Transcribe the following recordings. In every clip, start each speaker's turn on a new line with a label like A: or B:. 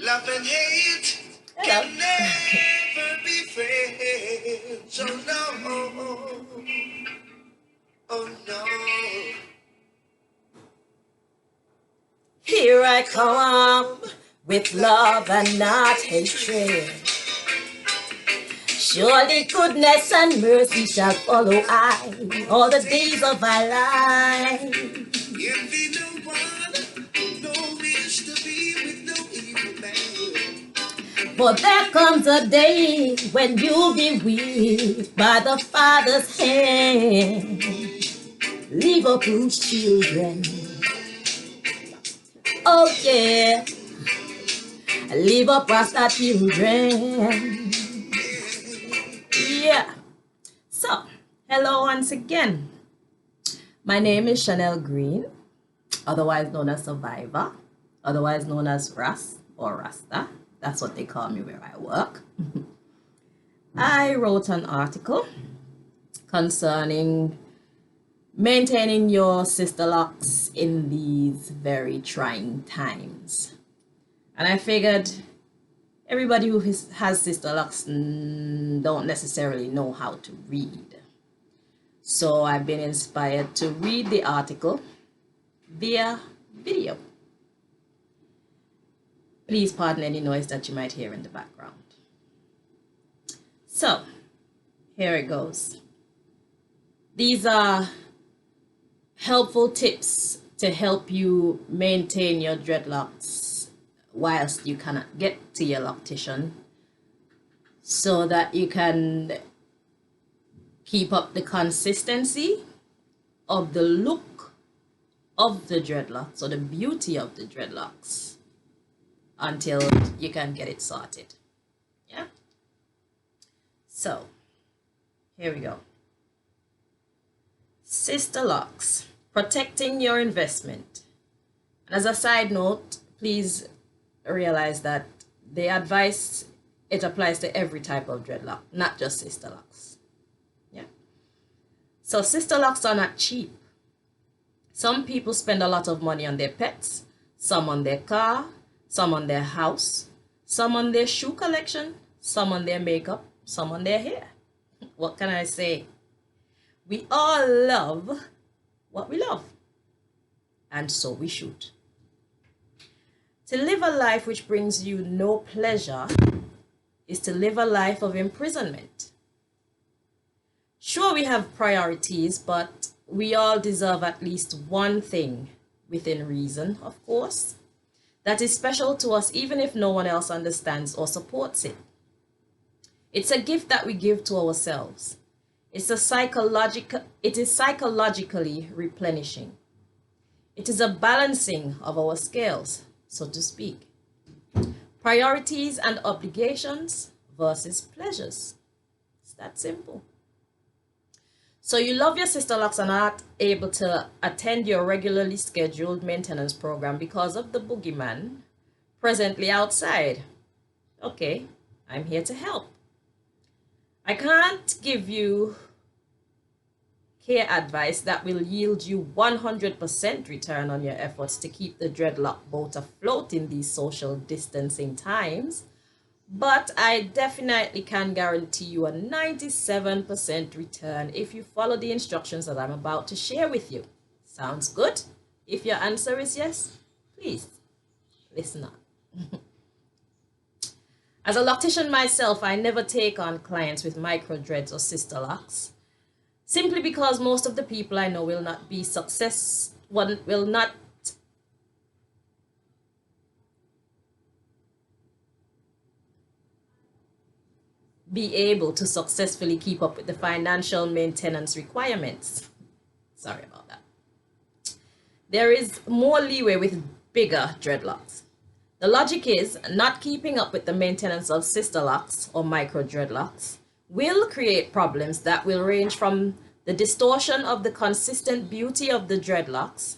A: Love and hate can never be friends. Oh no, oh no.
B: Here I come with love and not hatred. Surely goodness and mercy shall follow I all the days of my life.
A: If be no one, no wish to be with no evil man.
B: But there comes a day when you'll be weaned by the Father's hand. Liverpool's children. Oh yeah. Live up Rasta children. Yeah. So, hello once again. My name is Chanel Green, otherwise known as Survivor, otherwise known as Ras or Rasta. That's what they call me where I work. I wrote an article concerning maintaining your sister locks in these very trying times. And I figured everybody who has sister locks don't necessarily know how to read. So I've been inspired to read the article via video. Please pardon any noise that you might hear in the background. So, here it goes. These are helpful tips to help you maintain your dreadlocks whilst you cannot get to your loctician, so that you can keep up the consistency of the look of the dreadlocks or the beauty of the dreadlocks until you can get it sorted. Yeah. So here we go. Sisterlocks, protecting your investment. And as a side note, please realize that the advice, it applies to every type of dreadlock, not just sisterlocks. Yeah. So sisterlocks are not cheap. Some people spend a lot of money on their pets, some on their car, some on their house, some on their shoe collection, some on their makeup, some on their hair. What can I say? We all love what we love, and so we should. To live a life which brings you no pleasure is to live a life of imprisonment. Sure, we have priorities, but we all deserve at least one thing, within reason, of course, that is special to us even if no one else understands or supports it. It's a gift that we give to ourselves. It is psychologically replenishing. It is a balancing of our scales, so to speak. Priorities and obligations versus pleasures. It's that simple. So you love your sisterlocks and are not able to attend your regularly scheduled maintenance program because of the boogeyman presently outside. Okay, I'm here to help. I can't give you care advice that will yield you 100% return on your efforts to keep the dreadlock boat afloat in these social distancing times, but I definitely can guarantee you a 97% return if you follow the instructions that I'm about to share with you. Sounds good? If your answer is yes, please listen on. As a loctician myself, I never take on clients with micro dreads or sisterlocks, simply because most of the people I know will not be be able to successfully keep up with the financial maintenance requirements. Sorry about that. There is more leeway with bigger dreadlocks. The logic is not keeping up with the maintenance of sisterlocks or micro dreadlocks will create problems that will range from the distortion of the consistent beauty of the dreadlocks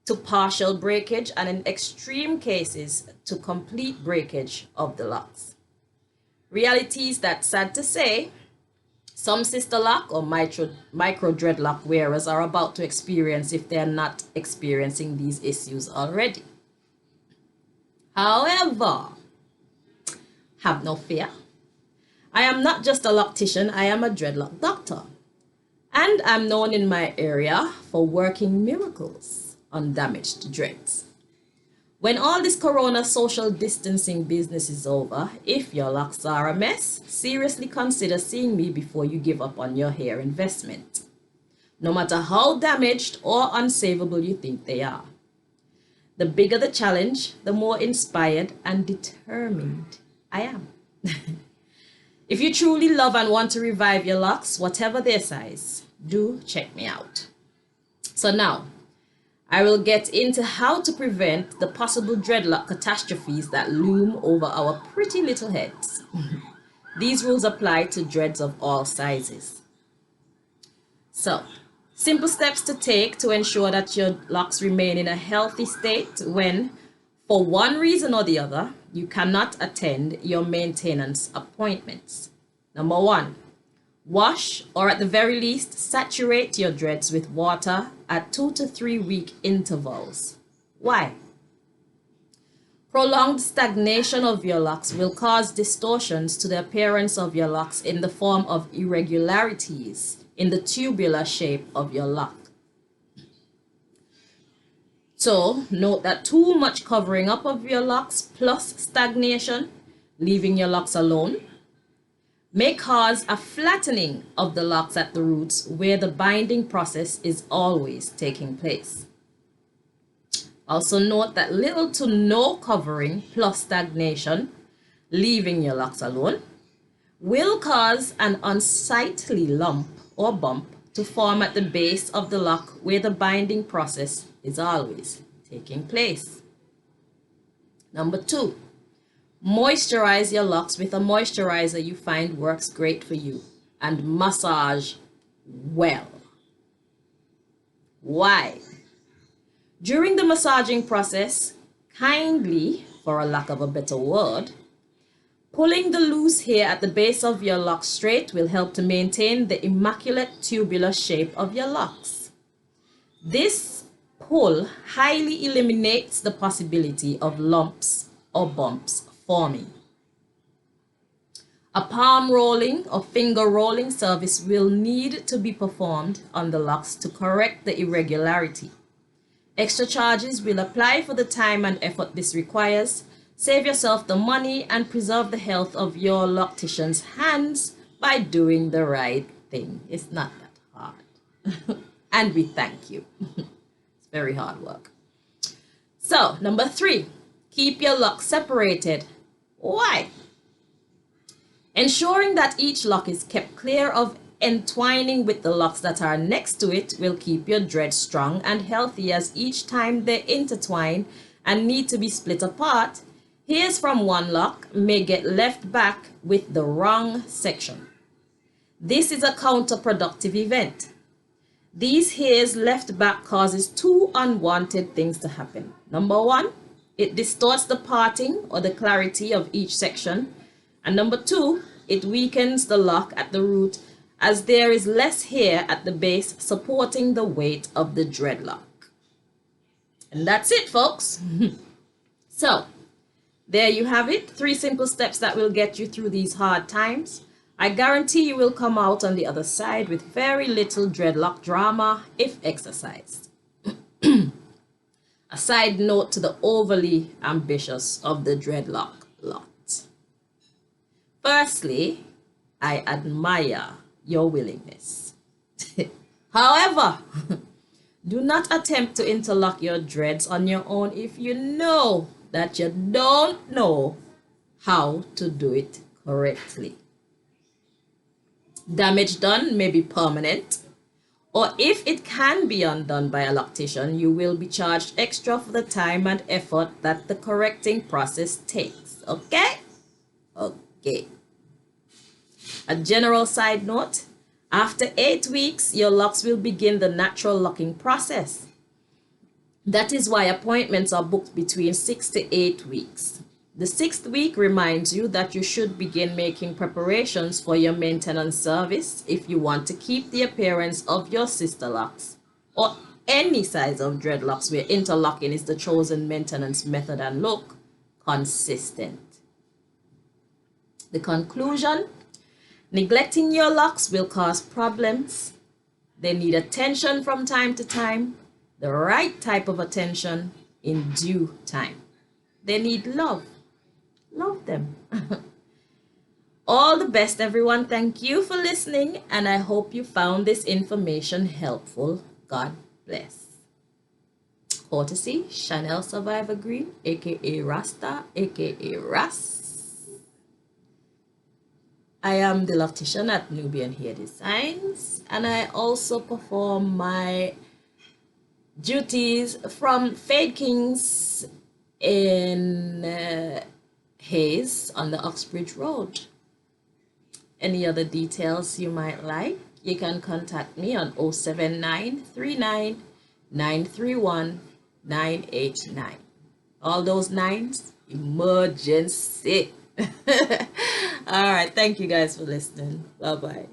B: to partial breakage, and in extreme cases to complete breakage of the locks. Realities that, sad to say, some sisterlock or micro dreadlock wearers are about to experience if they're not experiencing these issues already. However, Have no fear. I am not just a loctician, I am a dreadlock doctor. And I'm known in my area for working miracles on damaged dreads. When all this corona social distancing business is over, if your locks are a mess, seriously consider seeing me before you give up on your hair investment. No matter how damaged or unsavable you think they are. The bigger the challenge, the more inspired and determined I am. If you truly love and want to revive your locks, whatever their size, do check me out. So now, I will get into how to prevent the possible dreadlock catastrophes that loom over our pretty little heads. These rules apply to dreads of all sizes. So, simple steps to take to ensure that your locks remain in a healthy state when, for one reason or the other, you cannot attend your maintenance appointments. Number 1, wash or at the very least saturate your dreads with water at 2 to 3 week intervals. Why? Prolonged stagnation of your locks will cause distortions to the appearance of your locks in the form of irregularities in the tubular shape of your lock. So note that too much covering up of your locks plus stagnation, leaving your locks alone, may cause a flattening of the locks at the roots where the binding process is always taking place. Also note that little to no covering plus stagnation, leaving your locks alone, will cause an unsightly lump or bump to form at the base of the lock where the binding process is always taking place. Number 2, moisturize your locks with a moisturizer you find works great for you and massage well. Why? During the massaging process, kindly, for a lack of a better word, pulling the loose hair at the base of your lock straight will help to maintain the immaculate tubular shape of your locks. This pull highly eliminates the possibility of lumps or bumps forming. A palm rolling or finger rolling service will need to be performed on the locks to correct the irregularity. Extra charges will apply for the time and effort this requires. Save yourself the money and preserve the health of your loctician's hands by doing the right thing. It's not that hard. And we thank you. It's very hard work. So, number 3, keep your locks separated. Why? Ensuring that each lock is kept clear of entwining with the locks that are next to it will keep your dreads strong and healthy, as each time they intertwine and need to be split apart, hairs from one lock may get left back with the wrong section. This is a counterproductive event. These hairs left back causes 2 unwanted things to happen. Number 1, it distorts the parting or the clarity of each section. And number 2, it weakens the lock at the root as there is less hair at the base supporting the weight of the dreadlock. And that's it, folks. So, there you have it. 3 simple steps that will get you through these hard times. I guarantee you will come out on the other side with very little dreadlock drama if exercised. A side note to the overly ambitious of the dreadlock lot. Firstly, I admire your willingness. However, do not attempt to interlock your dreads on your own if you know that you don't know how to do it correctly. Damage done may be permanent, or if it can be undone by a loctician, you will be charged extra for the time and effort that the correcting process takes. Okay? Okay. A general side note, after 8 weeks, your locks will begin the natural locking process. That is why appointments are booked between 6 to 8 weeks. The 6th week reminds you that you should begin making preparations for your maintenance service if you want to keep the appearance of your Sisterlocks or any size of dreadlocks where interlocking is the chosen maintenance method and look consistent. The conclusion: neglecting your locks will cause problems. They need attention from time to time, the right type of attention in due time. They need love. Love them. All the best, everyone. Thank you for listening, and I hope you found this information helpful. God bless. Courtesy Chanel Survivor Green, aka Rasta, aka Ras. I am the loctician at Nubian Hair Designs, and I also perform my duties from Fade Kings in Hayes on the Uxbridge Road. Any other details you might like, you can contact me on 07939 931 989. All those nines, emergency. All right, thank you guys for listening. Bye bye.